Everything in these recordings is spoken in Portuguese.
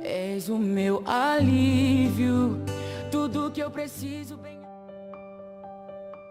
És o meu alívio, tudo que eu preciso bem...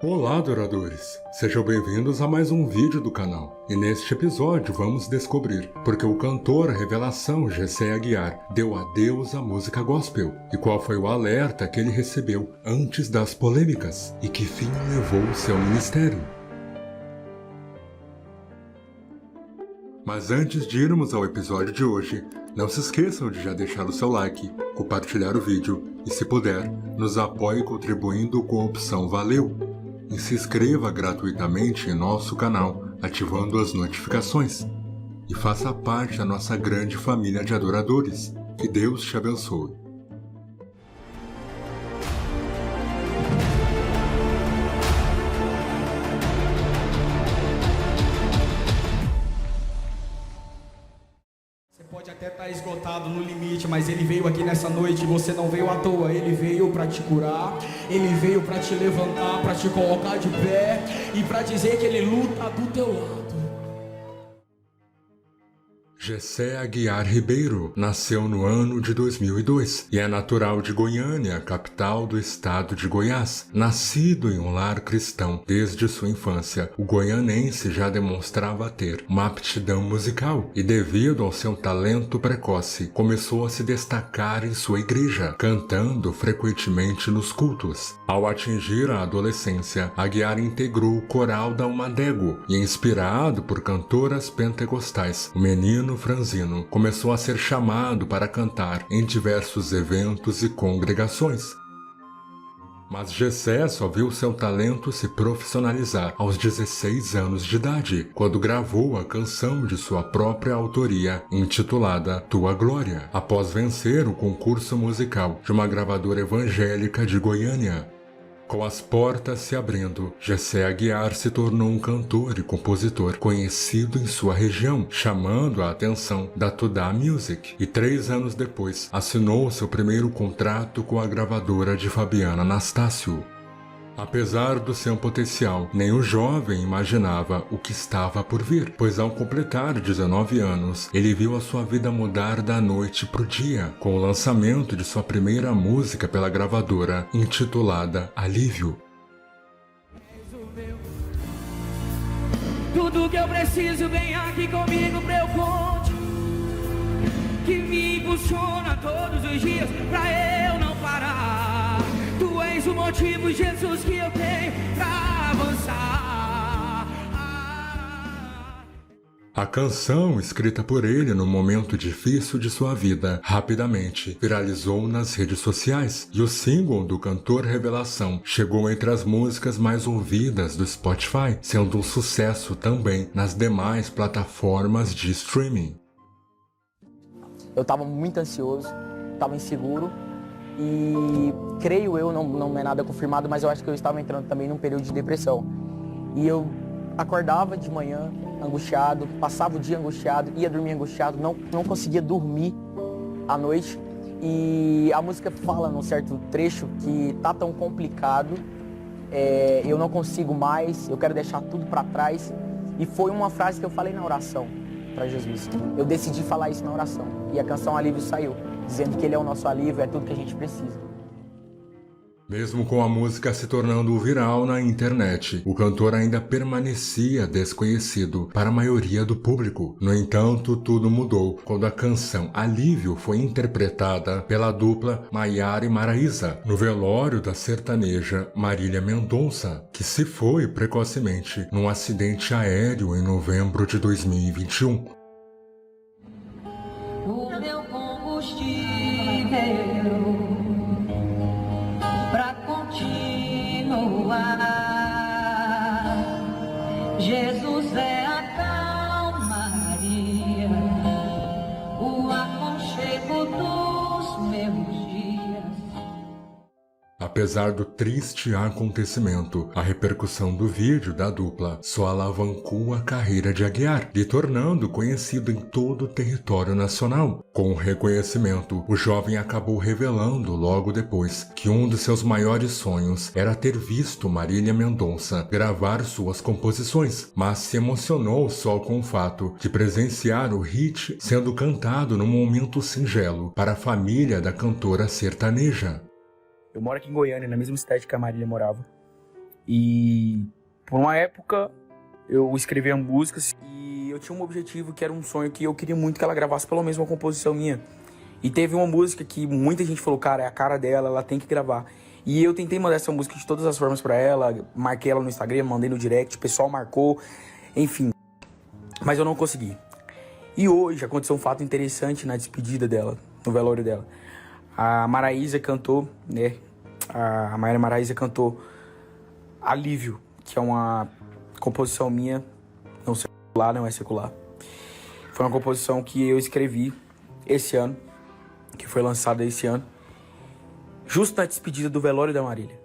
Olá, adoradores! Sejam bem-vindos a mais um vídeo do canal. E neste episódio vamos descobrir porque o cantor revelação Jessé Aguiar deu adeus à música gospel e qual foi o alerta que ele recebeu antes das polêmicas e que fim levou seu ministério. Mas antes de irmos ao episódio de hoje, não se esqueçam de já deixar o seu like, compartilhar o vídeo e, se puder, nos apoie contribuindo com a opção Valeu. E se inscreva gratuitamente em nosso canal, ativando as notificações. E faça parte da nossa grande família de adoradores. Que Deus te abençoe. Pode até estar esgotado no limite, mas ele veio aqui nessa noite e você não veio à toa. Ele veio para te curar, ele veio para te levantar, para te colocar de pé e para dizer que ele luta do teu lado. Jessé Aguiar Ribeiro nasceu no ano de 2002 e é natural de Goiânia, capital do estado de Goiás. Nascido em um lar cristão desde sua infância, o goianense já demonstrava ter uma aptidão musical e, devido ao seu talento precoce, começou a se destacar em sua igreja, cantando frequentemente nos cultos. Ao atingir a adolescência, Aguiar integrou o coral da Umadego e, inspirado por cantoras pentecostais, o menino franzino começou a ser chamado para cantar em diversos eventos e congregações. Mas Jessé só viu seu talento se profissionalizar aos 16 anos de idade, quando gravou a canção de sua própria autoria, intitulada Tua Glória, após vencer o concurso musical de uma gravadora evangélica de Goiânia. Com as portas se abrindo, Jessé Aguiar se tornou um cantor e compositor conhecido em sua região, chamando a atenção da Tudá Music, e 3 anos depois assinou seu primeiro contrato com a gravadora de Fabiana Anastácio. Apesar do seu potencial, nem o jovem imaginava o que estava por vir, pois ao completar 19 anos, ele viu a sua vida mudar da noite pro dia, com o lançamento de sua primeira música pela gravadora, intitulada Alívio. Tudo que eu preciso vem aqui comigo pra eu conte, que me impulsiona todos os dias pra eu não parar. Tu és o motivo, Jesus, que eu tenho pra avançar. A canção, escrita por ele no momento difícil de sua vida, rapidamente viralizou nas redes sociais e o single do cantor revelação chegou entre as músicas mais ouvidas do Spotify, sendo um sucesso também nas demais plataformas de streaming. Eu estava muito ansioso, estava inseguro e creio eu, não é nada confirmado, mas eu acho que eu estava entrando também num período de depressão. E eu acordava de manhã angustiado, passava o dia angustiado, ia dormir angustiado, não conseguia dormir à noite. E a música fala num certo trecho que tá tão complicado, eu não consigo mais, eu quero deixar tudo para trás. E foi uma frase que eu falei na oração para Jesus. Eu decidi falar isso na oração e a canção Alívio saiu, dizendo que ele é o nosso alívio, é tudo que a gente precisa. Mesmo com a música se tornando viral na internet, o cantor ainda permanecia desconhecido para a maioria do público. No entanto, tudo mudou quando a canção Alívio foi interpretada pela dupla Maiara e Maraísa no velório da sertaneja Marília Mendonça, que se foi precocemente num acidente aéreo em novembro de 2021. O meu combustível pra continuar. Jesus é a calmaria, o aconchego dos meus dias. Apesar do triste acontecimento, a repercussão do vídeo da dupla só alavancou a carreira de Aguiar, lhe tornando conhecido em todo o território nacional. Com o reconhecimento, o jovem acabou revelando logo depois que um dos seus maiores sonhos era ter visto Marília Mendonça gravar suas composições, mas se emocionou só com o fato de presenciar o hit sendo cantado num momento singelo para a família da cantora sertaneja. Eu moro aqui em Goiânia, na mesma cidade que a Marília morava. E por uma época eu escrevia músicas e eu tinha um objetivo que era um sonho que eu queria muito que ela gravasse pelo menos uma composição minha. E teve uma música que muita gente falou, cara, é a cara dela, ela tem que gravar. E eu tentei mandar essa música de todas as formas pra ela, marquei ela no Instagram, mandei no direct, o pessoal marcou, enfim. Mas eu não consegui. E hoje aconteceu um fato interessante na despedida dela, no velório dela. A Maraísa cantou, né? A Mayra Maraísa cantou Alívio, que é uma composição minha, não secular, não é secular. Foi uma composição que eu escrevi esse ano, que foi lançada esse ano, justo na despedida do velório da Marília.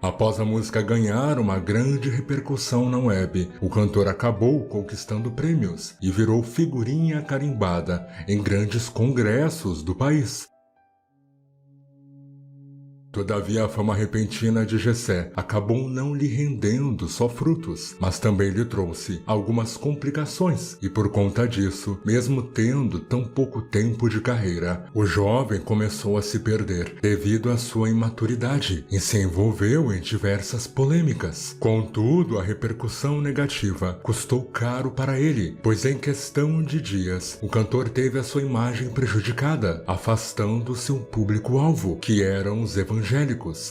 Após a música ganhar uma grande repercussão na web, o cantor acabou conquistando prêmios e virou figurinha carimbada em grandes congressos do país. Todavia, a fama repentina de Jessé acabou não lhe rendendo só frutos, mas também lhe trouxe algumas complicações, e por conta disso, mesmo tendo tão pouco tempo de carreira, o jovem começou a se perder devido à sua imaturidade e se envolveu em diversas polêmicas. Contudo, a repercussão negativa custou caro para ele, pois em questão de dias, o cantor teve a sua imagem prejudicada, afastando seu público-alvo, que eram os evangélicos.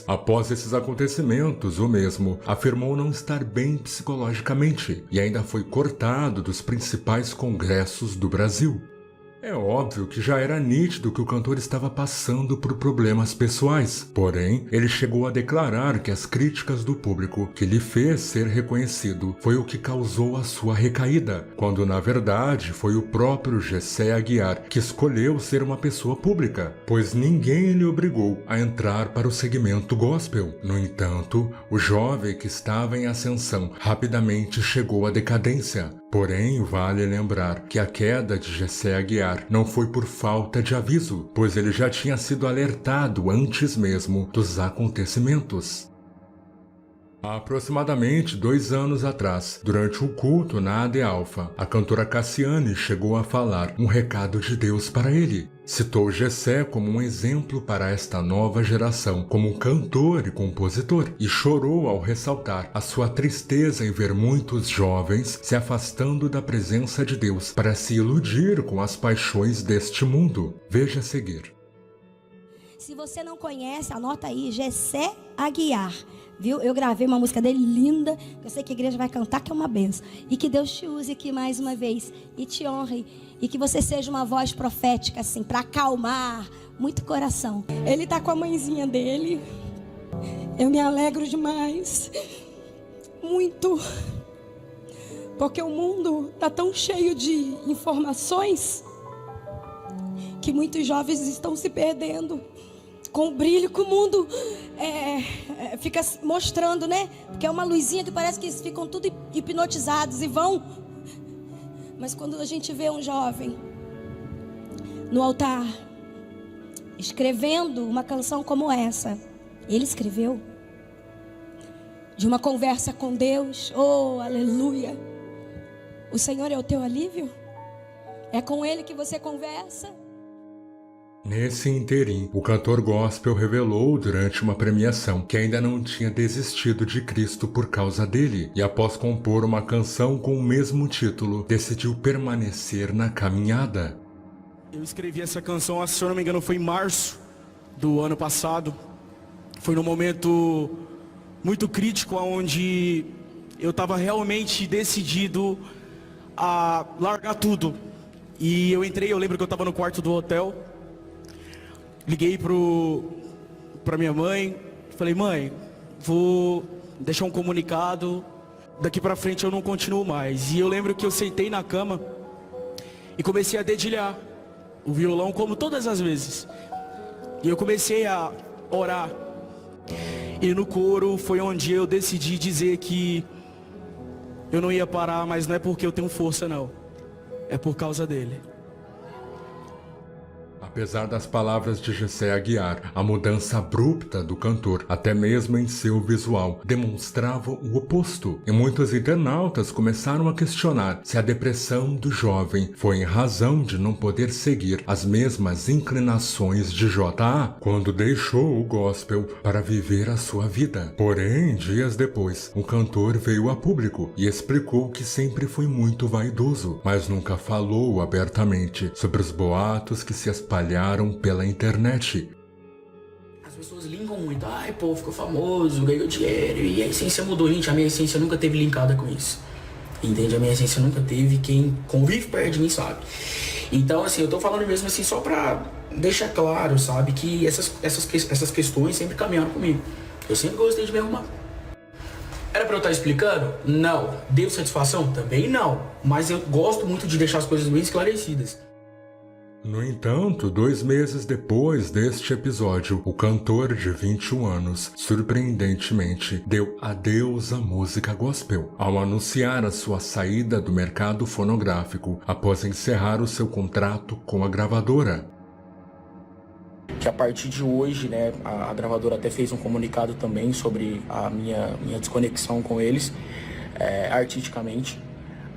Após esses acontecimentos, o mesmo afirmou não estar bem psicologicamente e ainda foi cortado dos principais congressos do Brasil. É óbvio que já era nítido que o cantor estava passando por problemas pessoais, porém, ele chegou a declarar que as críticas do público que lhe fez ser reconhecido foi o que causou a sua recaída, quando na verdade foi o próprio Jessé Aguiar que escolheu ser uma pessoa pública, pois ninguém lhe obrigou a entrar para o segmento gospel. No entanto, o jovem que estava em ascensão rapidamente chegou à decadência. Porém, vale lembrar que a queda de Jessé Aguiar não foi por falta de aviso, pois ele já tinha sido alertado antes mesmo dos acontecimentos. Há aproximadamente 2 anos atrás, durante um culto na AD Alpha, a cantora Cassiane chegou a falar um recado de Deus para ele. Citou Jessé como um exemplo para esta nova geração, como cantor e compositor, e chorou ao ressaltar a sua tristeza em ver muitos jovens se afastando da presença de Deus para se iludir com as paixões deste mundo. Veja a seguir. Se você não conhece, anota aí, Jessé Aguiar, viu? Eu gravei uma música dele linda, eu sei que a igreja vai cantar, que é uma benção. E que Deus te use aqui mais uma vez e te honre. E que você seja uma voz profética, assim, para acalmar muito coração. Ele tá com a mãezinha dele. Eu me alegro demais. Muito. Porque o mundo tá tão cheio de informações que muitos jovens estão se perdendo com o brilho que o mundo fica mostrando, né? Porque é uma luzinha que parece que eles ficam tudo hipnotizados e vão. Mas quando a gente vê um jovem no altar escrevendo uma canção como essa, ele escreveu, de uma conversa com Deus, oh, aleluia. O Senhor é o teu alívio? É com Ele que você conversa? Nesse interim, o cantor gospel revelou durante uma premiação que ainda não tinha desistido de Cristo por causa dele, e após compor uma canção com o mesmo título, decidiu permanecer na caminhada. Eu escrevi essa canção, se eu não me engano, foi em março do ano passado. Foi num momento muito crítico, onde eu estava realmente decidido a largar tudo. E eu lembro que eu estava no quarto do hotel. Liguei pra minha mãe, falei, mãe, vou deixar um comunicado, daqui pra frente eu não continuo mais. E eu lembro que eu sentei na cama e comecei a dedilhar o violão como todas as vezes. E eu comecei a orar E no coro foi onde eu decidi dizer que eu não ia parar, mas não é porque eu tenho força não, é por causa dele. Apesar das palavras de Gessé Aguiar, a mudança abrupta do cantor, até mesmo em seu visual, demonstrava o oposto. E muitos internautas começaram a questionar se a depressão do jovem foi em razão de não poder seguir as mesmas inclinações de J.A. quando deixou o gospel para viver a sua vida. Porém, dias depois, o cantor veio a público e explicou que sempre foi muito vaidoso, mas nunca falou abertamente sobre os boatos que se espalharam pela internet. As pessoas linkam muito, ai pô, ficou famoso, ganhou dinheiro, e a essência mudou, gente, a minha essência nunca teve linkada com isso, entende? A minha essência nunca teve, quem convive perto de mim sabe. Então assim, eu tô falando mesmo assim só pra deixar claro, sabe, que essas questões sempre caminharam comigo. Eu sempre gostei de me arrumar. Era pra eu estar explicando? Não. Deu satisfação? Também não. Mas eu gosto muito de deixar as coisas bem esclarecidas. No entanto, 2 meses depois deste episódio, o cantor de 21 anos, surpreendentemente, deu adeus à música gospel, ao anunciar a sua saída do mercado fonográfico após encerrar o seu contrato com a gravadora. Que a partir de hoje, né, a gravadora até fez um comunicado também sobre a minha desconexão com eles, artisticamente.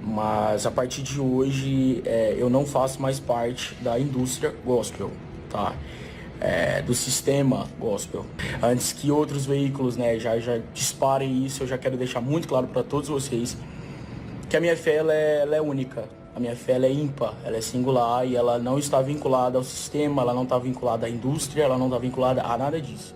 Mas a partir de hoje eu não faço mais parte da indústria gospel, tá? Do sistema gospel. Antes que outros veículos, né, já disparem isso, eu já quero deixar muito claro para todos vocês que a minha fé ela é única, a minha fé ela é ímpar, ela é singular e ela não está vinculada ao sistema, ela não está vinculada à indústria, ela não está vinculada a nada disso.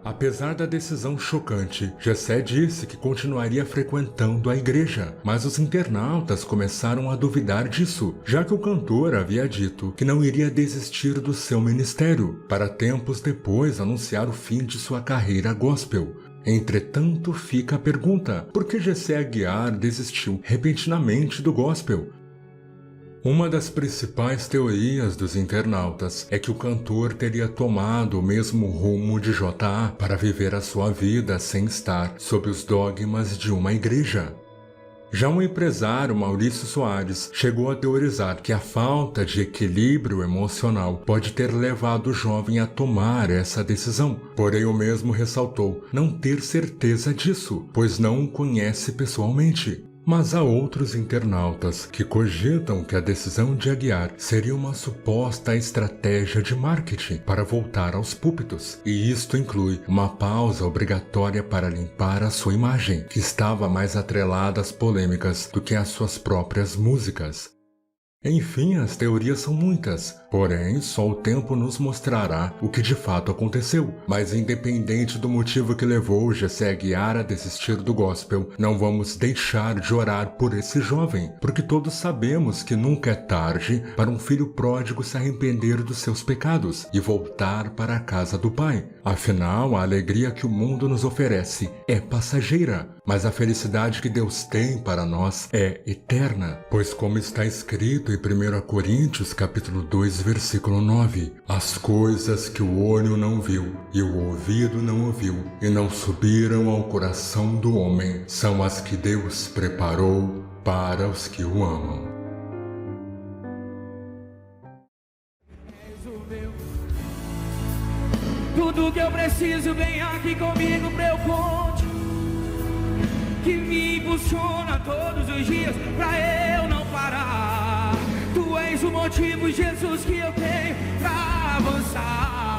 Apesar da decisão chocante, Gessé disse que continuaria frequentando a igreja, mas os internautas começaram a duvidar disso, já que o cantor havia dito que não iria desistir do seu ministério, para tempos depois anunciar o fim de sua carreira gospel. Entretanto, fica a pergunta, por que Gessé Aguiar desistiu repentinamente do gospel? Uma das principais teorias dos internautas é que o cantor teria tomado o mesmo rumo de J.A. para viver a sua vida sem estar sob os dogmas de uma igreja. Já o empresário Maurício Soares chegou a teorizar que a falta de equilíbrio emocional pode ter levado o jovem a tomar essa decisão. Porém, o mesmo ressaltou não ter certeza disso, pois não o conhece pessoalmente. Mas há outros internautas que cogitam que a decisão de Aguiar seria uma suposta estratégia de marketing para voltar aos púlpitos, e isto inclui uma pausa obrigatória para limpar a sua imagem, que estava mais atrelada às polêmicas do que às suas próprias músicas. Enfim, as teorias são muitas, porém só o tempo nos mostrará o que de fato aconteceu. Mas independente do motivo que levou Gessé Aguiar a desistir do gospel, não vamos deixar de orar por esse jovem, porque todos sabemos que nunca é tarde para um filho pródigo se arrepender dos seus pecados e voltar para a casa do Pai. Afinal, a alegria que o mundo nos oferece é passageira, mas a felicidade que Deus tem para nós é eterna, pois como está escrito em 1 Coríntios capítulo 2, versículo 9, as coisas que o olho não viu e o ouvido não ouviu e não subiram ao coração do homem são as que Deus preparou para os que o amam. Tudo que eu preciso vem aqui comigo pra eu conte, que me impulsiona todos os dias pra eu não parar. Tu és o motivo, Jesus, que eu tenho pra avançar.